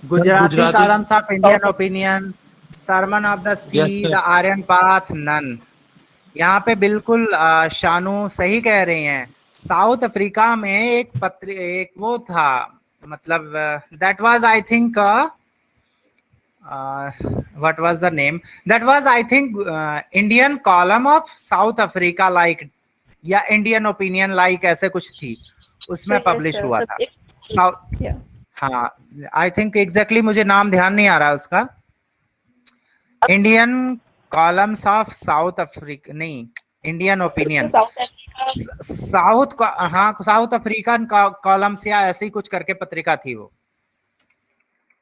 Gujarati Gujarati. Columns of Indian opinion, sermon of the sea, Yes, the sir. Aryan path, none. यहाँ पे बिल्कुल शानू सही कह रही हैं। साउथ अफ्रीका में एक वो था, मतलब that was I think what was the name? That was I think Indian column of South Africa like, या इंडियन ओपिनियन लाइक ऐसे कुछ थी, उसमें पब्लिश हुआ था। South, Yeah. हाँ आई थिंक एग्जैक्टली मुझे नाम ध्यान नहीं आ रहा उसका। Indian columns of South Africa, नहीं, Indian opinion South Africa. South, हाँ साउथ अफ्रीकन कॉलम्स या ऐसे ही कुछ करके पत्रिका थी वो,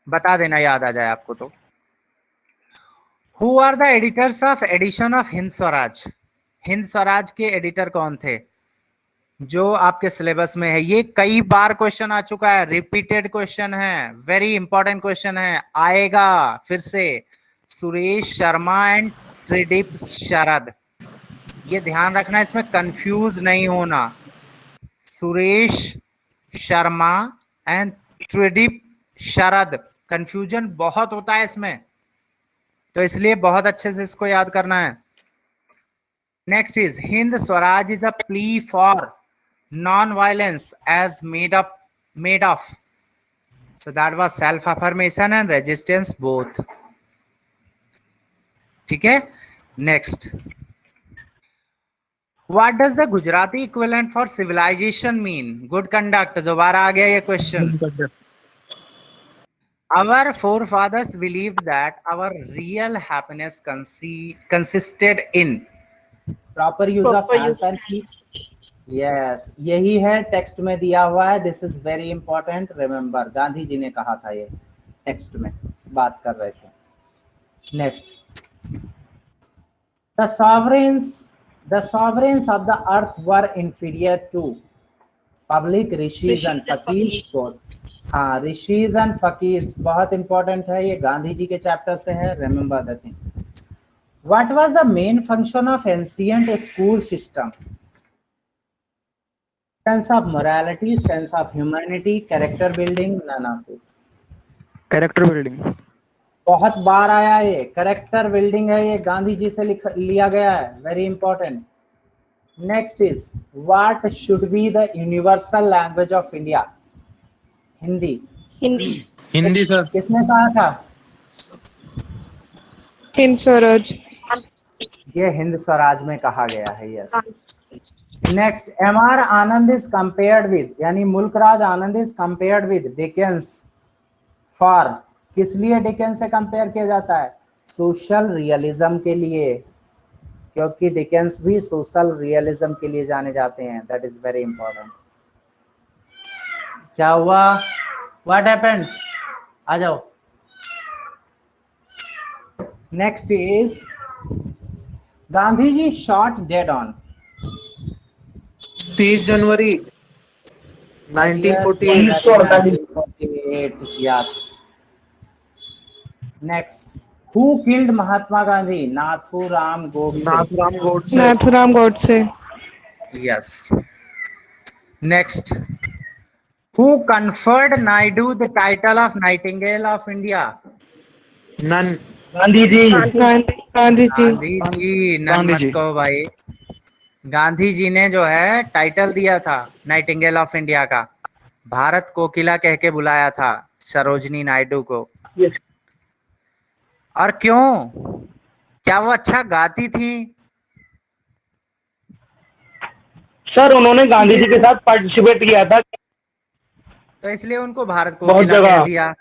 बता देना याद आ जाए आपको तो। Who are the editors of edition of Hind Swaraj? Hind Swaraj के एडिटर कौन थे जो आपके सिलेबस में है? ये कई बार क्वेश्चन आ चुका है, रिपीटेड क्वेश्चन है, वेरी इंपॉर्टेंट क्वेश्चन है, आएगा फिर से। सुरेश शर्मा एंड त्रिदीप शरद, ये ध्यान रखना, इसमें कंफ्यूज नहीं होना। Suresh Sharma and Tridip Sharad, confusion बहुत होता है इसमें, तो इसलिए बहुत अच्छे से इसको याद करना है। Next is Hind Swaraj is a plea for non violence as made of, so that was self affirmation and resistance both. ठीक है, next, what does the Gujarati equivalent for civilisation mean? Good conduct, दोबारा आ गया ये question. Our forefathers believed that our real happiness consisted in proper use of Proper hands use and feet. Yes, यही है, टेक्स्ट में दिया हुआ है। This is very important, remember, Gandhi ji ने कहा था, ये टेक्स्ट में बात कर रहे थे। Next, the sovereigns of the earth were inferior to public rishis and fakirs both। हाँ, ऋषिज एंड फकीर्स बहुत इंपॉर्टेंट है, ये गांधी जी के चैप्टर से है, remember the thing. What was the main function of ancient school system? Sense of morality, sense of humanity, character building, none of it. Character building. बहुत बार आया ये, कैरेक्टर बिल्डिंग है, ये गांधी जी से लिया गया है, very important. Next is what should be the universal language of India? Hindi. Hindi. Hindi sir. किसने कहा था? हिंद स्वराज। ये हिंद स्वराज में कहा गया है, yes. Next, M R Anand is compared with, यानी Mulk Raj Anand is compared with Dickens for, किस लिए डिकेंस से कंपेयर किया जाता है? सोशल रियलिज्म के लिए, क्योंकि डिकेंस भी सोशल रियलिज्म के लिए जाने जाते हैं, दैट इज वेरी इंपॉर्टेंट। क्या हुआ? What happened? आ जाओ। Next is Gandhi ji shot dead on 30 January 1948। Yes. Next, who killed Mahatma Gandhi? Nathuram Godse. Nathuram Godse. Nathuram Godse. Yes. Next, who conferred Naidu the title of Nightingale of India? None. Gandhi ji. Gandhi ji. Gandhi ji, none मत कहो भाई। गांधी जी ने जो है टाइटल दिया था नाइटिंगेल ऑफ इंडिया का, भारत कोकिला कह के बुलाया था सरोजनी नायडू को। Yes. और क्यों? क्या वो अच्छा गाती थी? सर उन्होंने गांधी जी के साथ पार्टिसिपेट किया था, तो इसलिए उनको भारत बहुत कोकिला जगह। कह दिया।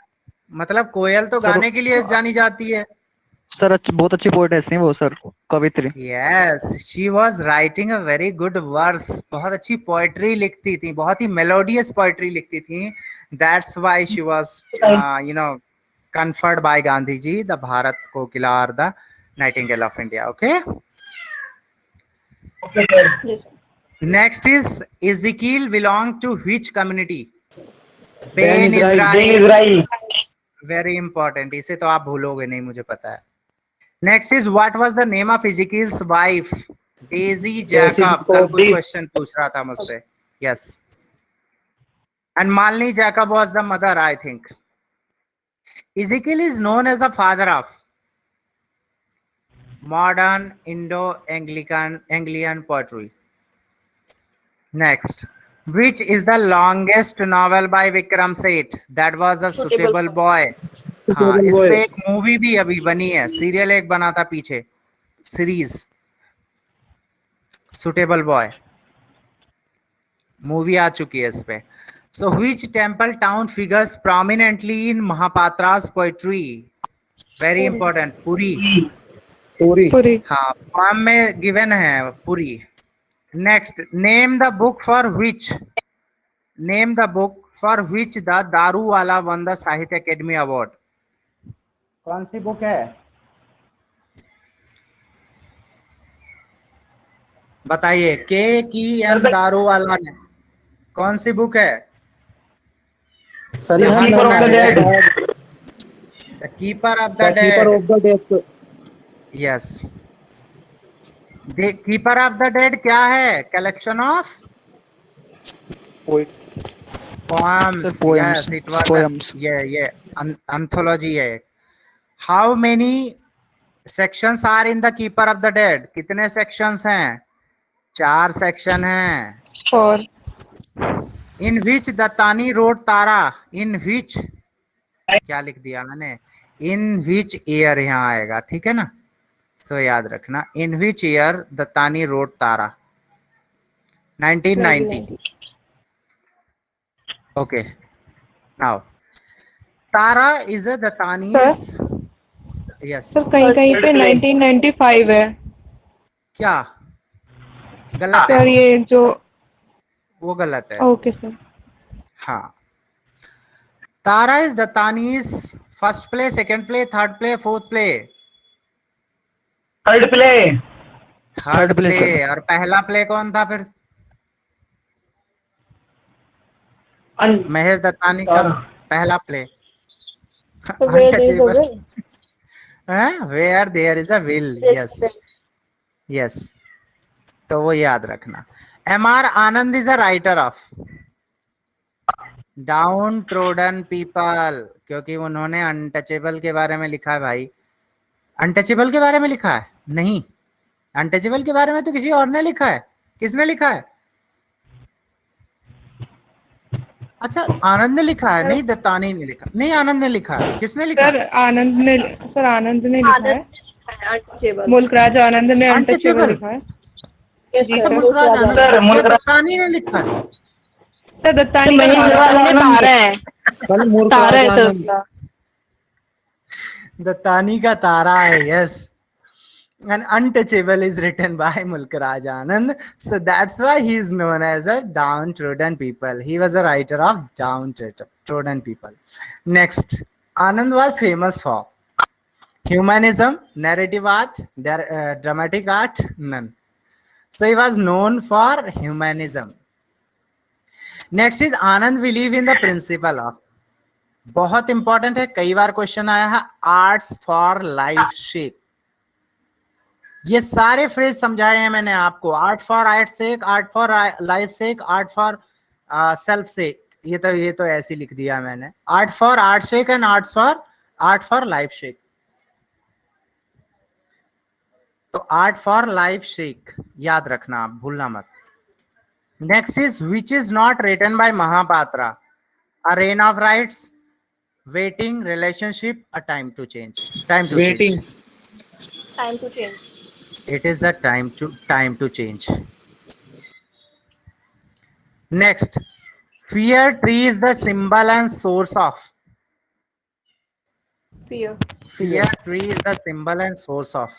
मतलब कोयल तो गाने के लिए जानी जाती है। सर बहुत अच्छी पोएटेस नहीं वो sir, कवित्री। Yes, she was writing a very good verse. बहुत अच्छी पोएट्री लिखती थी, बहुत ही मेलोडियस पोएट्री लिखती थी। That's why she was, conferred by Gandhi ji the Bharat Kokila or the Nightingale of India. Okay. Yes. Next is Ezekiel belong to which community? Ben Ben Israel. Ben Israel. Israel Very important. इसे तो आप भूलोगे नहीं, मुझे पता है. Next is what was the name of Ezekiel's wife? Daisy Jacob. कल कोई क्वेश्चन पूछ रहा था मुझसे. Yes. And Malini Jacob was the mother, I think. Ezekiel is known as the father of modern Indo-Anglian poetry. Next, which is the longest novel by Vikram Seth? That was a suitable boy. हाँ, इस पे एक मूवी भी अभी बनी है, सीरियल एक बना था पीछे, सीरीज सुटेबल बॉय, मूवी आ चुकी है इस पे. So which temple town figures prominently in Mahapatra's poetry? Very important, Puri. पूरी हाँ, poem में given है Puri. Next, name the book for which the Daruwala won the Sahitya Academy Award. कौन सी बुक है? बताइए. KM दारूवाला ने कौन सी बुक है? सर यहाँ keeper of the dead The Keeper of the Dead. Keeper of the death. Yes. The Keeper of the Dead क्या है? Collection of poems. poems. Yes, it was. Poems. Anthology है. How many sections are in the Keeper of the Dead? कितने sections हैं? 4 section हैं. और In which Dattani wrote Tara? In which, क्या लिख दिया मैंने? In which year यहाँ आएगा, ठीक है ना? So याद रखना. In which year Dattani wrote Tara? 1990. Okay. Now, Tara is a Dattani's. Yes. Sir कहीं कहीं पे 1995 है क्या गलत सर, है? ये जो वो गलत है. Okay sir. हाँ. Tara is Dattani's first play, second play, third play, fourth play. Third play third play, play. sir. और पहला प्ले कौन था फिर? महेश दत्तानी का पहला play. Untouchable. Where there is a will. Yes. Yes. तो वो याद रखना. M.R. Anand is a writer of Downtrodden People, क्योंकि उन्होंने अनटचेबल के बारे में लिखा है भाई. अनटचेबल के बारे में लिखा है? नहीं, अनटचेबल के बारे में तो किसी और ने लिखा है. किसने लिखा है? अच्छा, आनंद ने लिखा है. नहीं, दत्तानी ने लिखा. नहीं, आनंद ने लिखा है. किसने लिखा? सर आनंद ने लिखा है. Untouchable. मुल्कराज आनंद ने अनटचेबल Untouchable. लिखा है. Yes, अच्छा, sir. मुल्कराज आनंद. सर, ये दत्तानी ने लिखा है. सर दत्तानी तारा है सर. दत्तानी का तारा है. Yes. And Untouchable is written by Mulkraj Anand. So that's why he is known as a Downtrodden People. He was a writer of Downtrodden People. Next, Anand was famous for humanism, narrative art, dramatic art, none. So he was known for humanism. Next is Anand believe in the principle of, बहुत इंपॉर्टेंट है, कई बार क्वेश्चन आया है, आर्ट्स फॉर लाइफ शेप. ये सारे फ्रेज समझाए हैं मैंने आपको. Art for art sake, art for life sake, art for self sake. ये तो ऐसे लिख दिया मैंने. Art for art sake and art for life sake. तो आर्ट फॉर लाइफ शेक याद रखना, आप भूलना मत. Next is which is not written by Mahapatra? A rain of rites, waiting, relationship, a time to change. Waiting. Time to change. It is a time to change. Next, fear tree is the symbol and source of. Fear. Fear tree is the symbol and source of.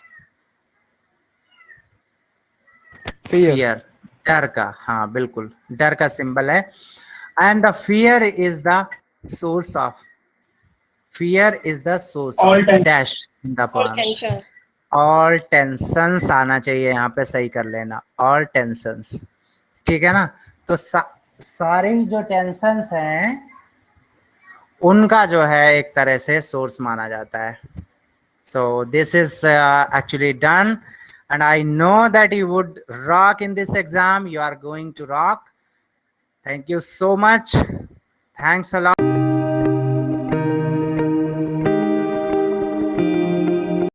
Fear. डर का, हाँ बिल्कुल, डर का सिंबल है. And the fear is the source of. Fear is the source of. Dash in the All poem. tension. All tensions आना चाहिए यहाँ पे, सही कर लेना, ऑल टेंशंस, ठीक है ना। तो सारे जो टेंशंस हैं उनका जो है एक तरह से सोर्स माना जाता है। So this is actually done and I know that you would rock in this exam. You are going to rock. Thank you so much. Thanks a lot.